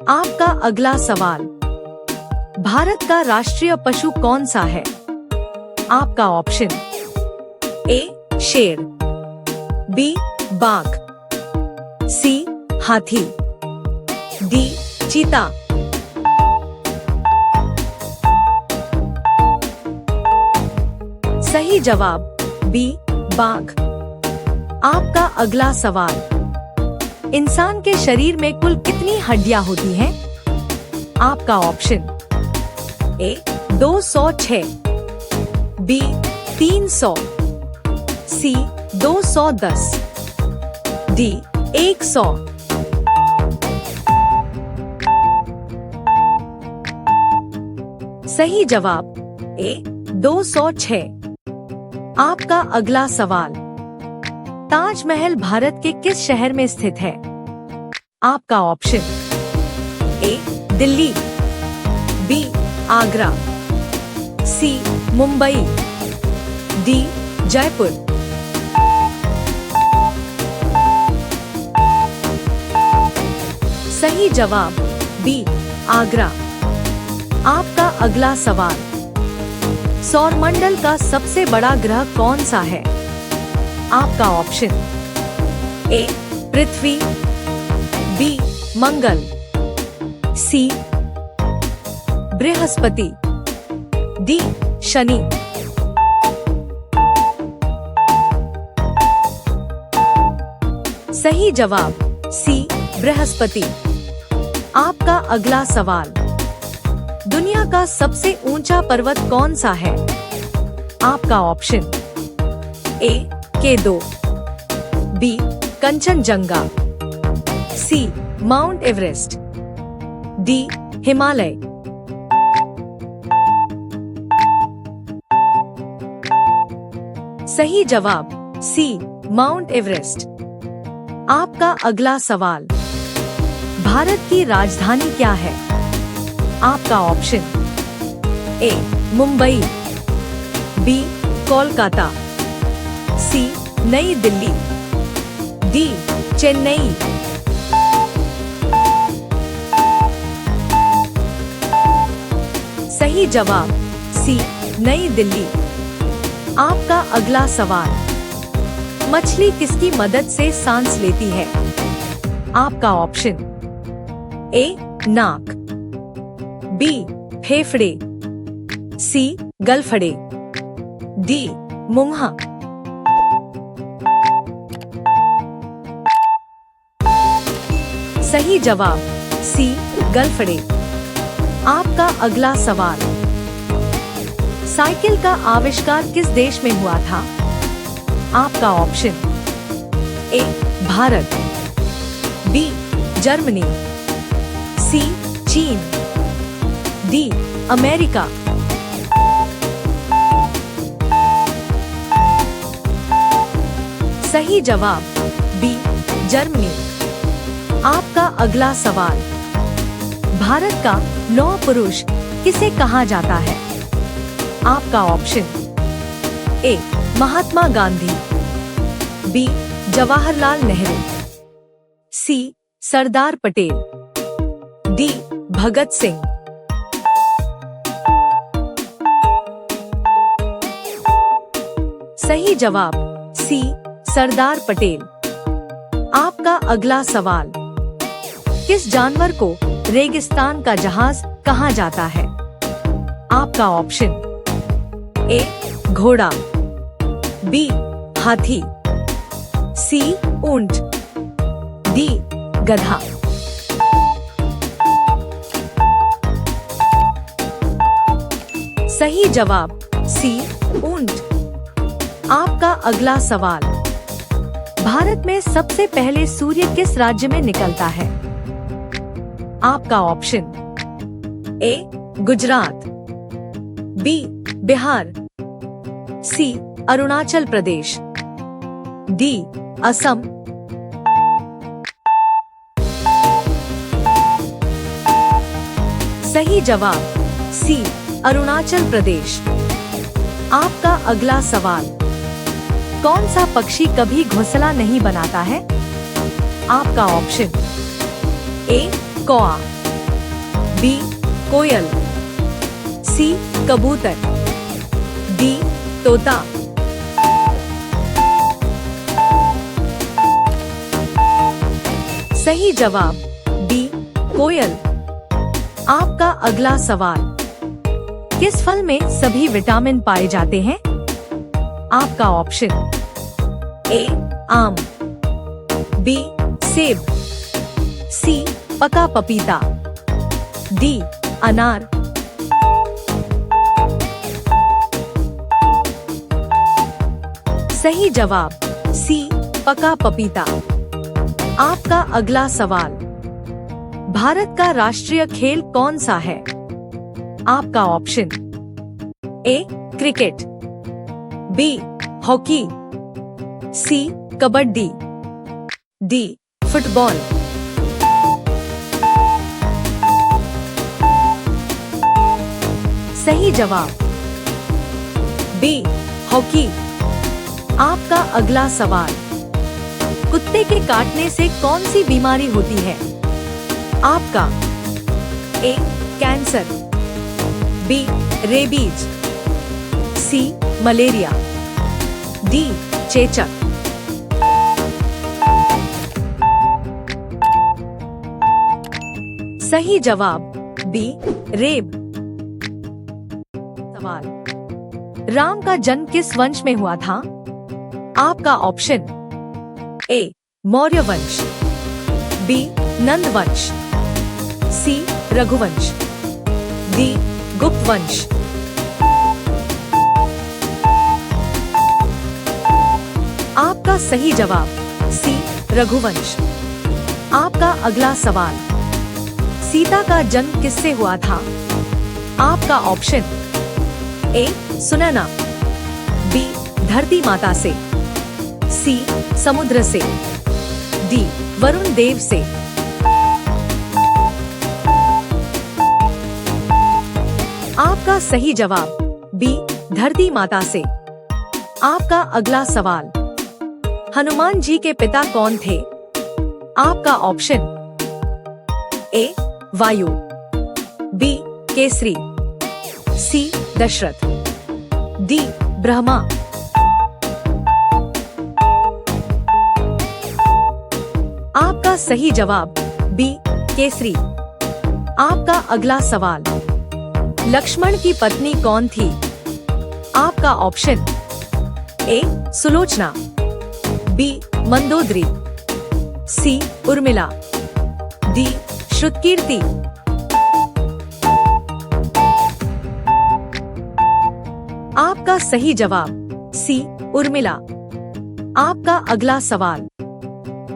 आपका अगला सवाल, भारत का राष्ट्रीय पशु कौन सा है? आपका ऑप्शन ए शेर, बी बाघ, सी हाथी, डी चीता। सही जवाब बी बाघ। आपका अगला सवाल, इंसान के शरीर में कुल कितनी हड्डियां होती हैं? आपका option A 206, B 300, C 210, D 100। सही जवाब ए 206। आपका अगला सवाल, ताजमहल भारत के किस शहर में स्थित है? आपका option A Delhi, B Agra, C Mumbai, D Jaipur. सही जवाब बी आगरा। आपका अगला सवाल, सौरमंडल का सबसे बड़ा ग्रह कौन सा है? आपका option A Prithvi, B Mangal, C Brihaspati, D Shani. सही जवाब सी बृहस्पति। आपका अगला सवाल, दुनिया का सबसे ऊंचा पर्वत कौन सा है? आपका option A K2, B Kanchenjunga, C mount Everest, D Himalaya. सही जवाब सी माउंट एवरेस्ट। आपका अगला सवाल, भारत की राजधानी क्या है? आपका option A Mumbai, B Kolkata, C Nai Delhi, D Chennai. सही जवाब सी नई दिल्ली। आपका अगला सवाल, मछली किसकी मदद से सांस लेती है? आपका ऑप्शन ए नाक, बी फेफड़े, सी गलफड़े, डी मुंहा। सही जवाब सी गलफड़े। आपका अगला सवाल, साइकिल का आविष्कार किस देश में हुआ था? आपका option A Bharat, B Germany, C चीन, डी अमेरिका। सही जवाब बी जर्मनी। आपका अगला सवाल, भारत का लौह पुरुष किसे कहा जाता है? आपका option A Mahatma Gandhi, B Jawaharlal Nehru, C Sardar Patel, D Bhagat Singh. सही जवाब सी सरदार पटेल। आपका अगला सवाल, किस जानवर को रेगिस्तान का जहाज कहा जाता है? आपका ऑप्शन ए घोड़ा, बी हाथी, सी ऊंट, डी गधा। सही जवाब सी ऊंट। आपका अगला सवाल, भारत में सबसे पहले सूर्य किस राज्य में निकलता है? आपका option A Gujarat, B Bihar, C Arunachal Pradesh, D Assam. सही जवाब सी अरुणाचल प्रदेश। आपका अगला सवाल, कौन सा पक्षी कभी घोंसला नहीं बनाता है? आपका ऑप्शन ए कौआ, बी कोयल, सी कबूतर, डी तोता। सही जवाब बी कोयल। आपका अगला सवाल, किस फल में सभी विटामिन पाए जाते हैं? आपका ऑप्शन ए आम, बी सेब, सी पका पपीता, डी अनार। सही जवाब सी पका पपीता। आपका अगला सवाल, भारत का राष्ट्रीय खेल कौन सा है? आपका option A cricket, B hockey, C kabaddi, D football. सही जवाब बी हॉकी। आपका अगला सवाल, कुत्ते के काटने से कौन सी बीमारी होती है? आपका ए कैंसर, बी रेबीज, सी मलेरिया, डी चेचक। सही जवाब बी रेब। सवाल, राम का जन्म किस वंश में हुआ था? आपका ऑप्शन ए मौर्य वंश, बी नंद वंश, सी रघुवंश, डी गुप्त वंश। आपका सही जवाब सी रघुवंश। आपका अगला सवाल, सीता का जन्म किससे हुआ था? आपका ऑप्शन ए सुनैना, बी धरती माता से, सी समुद्र से, डी वरुण देव से। आपका सही जवाब बी धरती माता से। आपका अगला सवाल, हनुमान जी के पिता कौन थे? आपका ऑप्शन ए वायु, बी केसरी, सी दशरथ, डी ब्रह्मा। आपका सही जवाब बी केसरी। आपका अगला सवाल, लक्ष्मण की पत्नी कौन थी? आपका option A Sulochana, B Mandodari, C Urmila, D Shrutakirti. आपका सही जवाब सी उर्मिला। आपका अगला सवाल,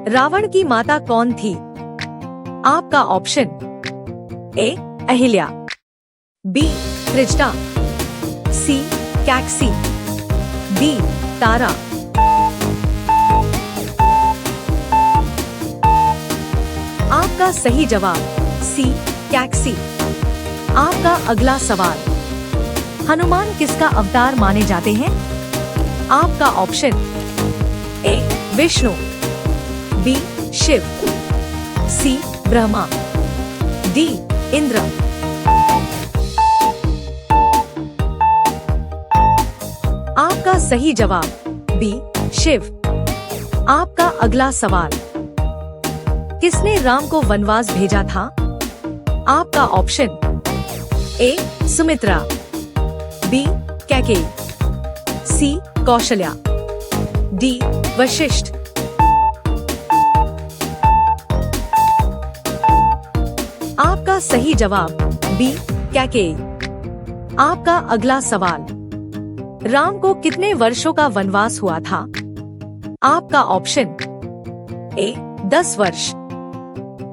रावण की माता कौन थी? आपका option A Ahilya, B Trijata, C Kaikesi, D Tara. आपका सही जवाब सी कैकसी। आपका अगला सवाल, हनुमान किसका अवतार माने जाते हैं? आपका option A Vishnu, B Shiva, C Brahma, D Indra. आपका सही जवाब बी शिव। आपका अगला सवाल, किसने राम को वनवास भेजा था? आपका option A Sumitra, B Kaikeyi, C Kaushalya, D Vashishtha. आपका सही जवाब बी कैकेयी। आपका अगला सवाल, राम को कितने वर्षों का वनवास हुआ था? आपका ऑप्शन ए 10 वर्ष,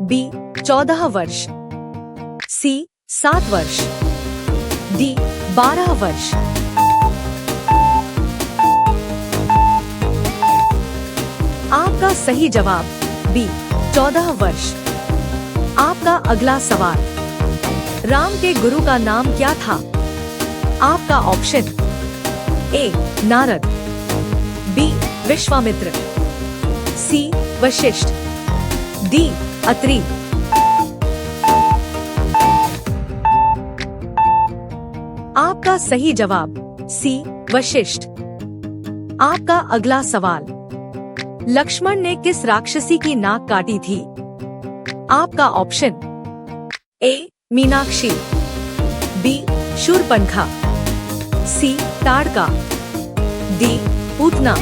बी 14 वर्ष, सी 7 वर्ष, डी 12 वर्ष। आपका सही जवाब बी 14 वर्ष। आपका अगला सवाल, राम के गुरु का नाम क्या था? आपका option A Narada, B Vishwamitra, C Vashishtha, D Atri. आपका सही जवाब सी वशिष्ठ। आपका अगला सवाल, लक्ष्मण ने किस राक्षसी की नाक काटी थी? आपका option A Meenakshi, B Shurpanakha, C Tadaka, D Putana.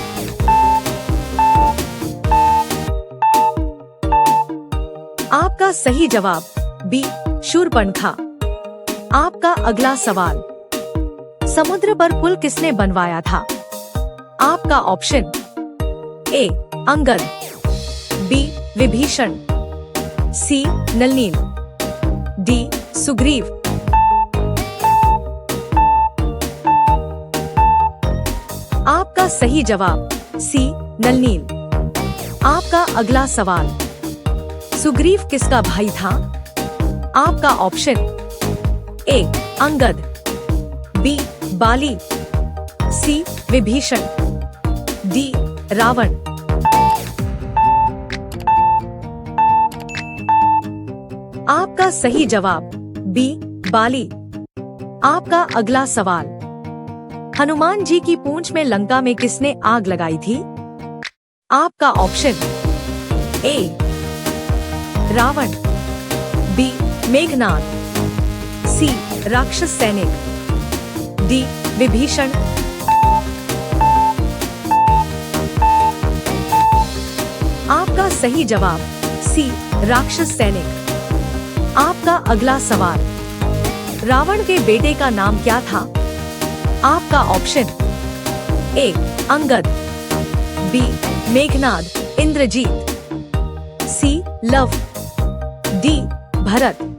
आपका सही जवाब बी शूरपणखा। आपका अगला सवाल, समुद्र पर पुल किसने बनवाया था? आपका option A Angad, B Vibhishan, C Nalneel, D Sugriv. आपका सही जवाब सी नलनील। आपका अगला सवाल, सुग्रीव किसका भाई था? आपका option A Angad, B Bali, C Vibhishan, D Ravan. आपका सही जवाब बी बाली। आपका अगला सवाल, हनुमान जी की पूंछ में लंका में किसने आग लगाई थी? आपका option A Ravan, B Meghnad, C राक्षस सैनिक, डी विभीषण। आपका सही जवाब सी राक्षस सैनिक। आपका अगला सवाल, रावण के बेटे का नाम क्या था? आपका option A Angad, B Meghnad Indrajit, C Lav, D Bharat.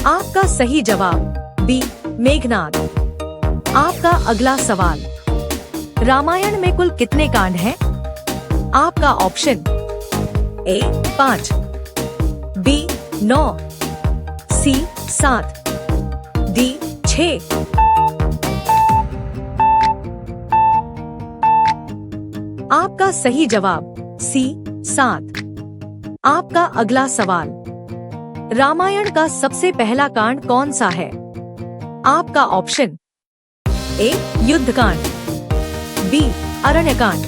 आपका सही जवाब बी मेघनाद। आपका अगला सवाल, रामायण में कुल कितने कांड हैं? आपका option A 5, B 9, C 7, D 6। आपका सही जवाब सी 7। आपका अगला सवाल, रामायण का सबसे पहला कांड कौन सा है? आपका option A Yuddhakand, B Aranyakand,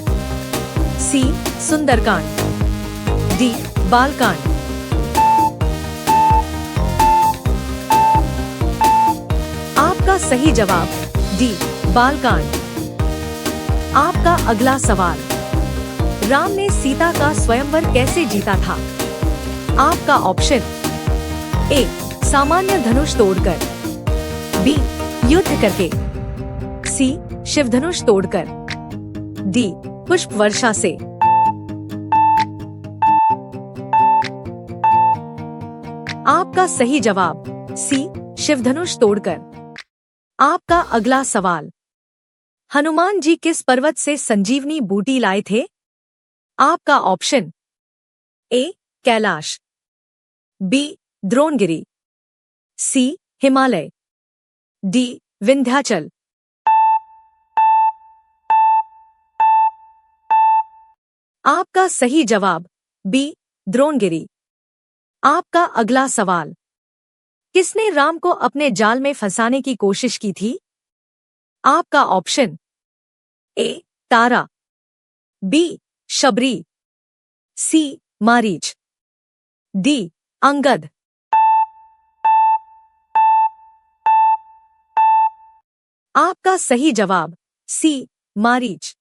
C Sundarkand, D Balkand. आपका सही जवाब डी बालकांड। आपका अगला सवाल, राम ने सीता का स्वयंवर कैसे जीता था? आपका ऑप्शन ए सामान्य धनुष तोड़कर, बी युद्ध करके, सी शिवधनुष तोड़कर, डी पुष्प वर्षा से। आपका सही जवाब सी शिवधनुष तोड़कर। आपका अगला सवाल, हनुमान जी किस पर्वत से संजीवनी बूटी लाए थे? आपका option A Kailash, B Dronagiri, C Himalaya, D Vindhyachal. आपका सही जवाब बी द्रोणगिरी। आपका अगला सवाल, किसने राम को अपने जाल में फंसाने की कोशिश की थी? आपका option A Tara, B Shabari, C Maricha, D Angad. आपका सही जवाब सी मारीच।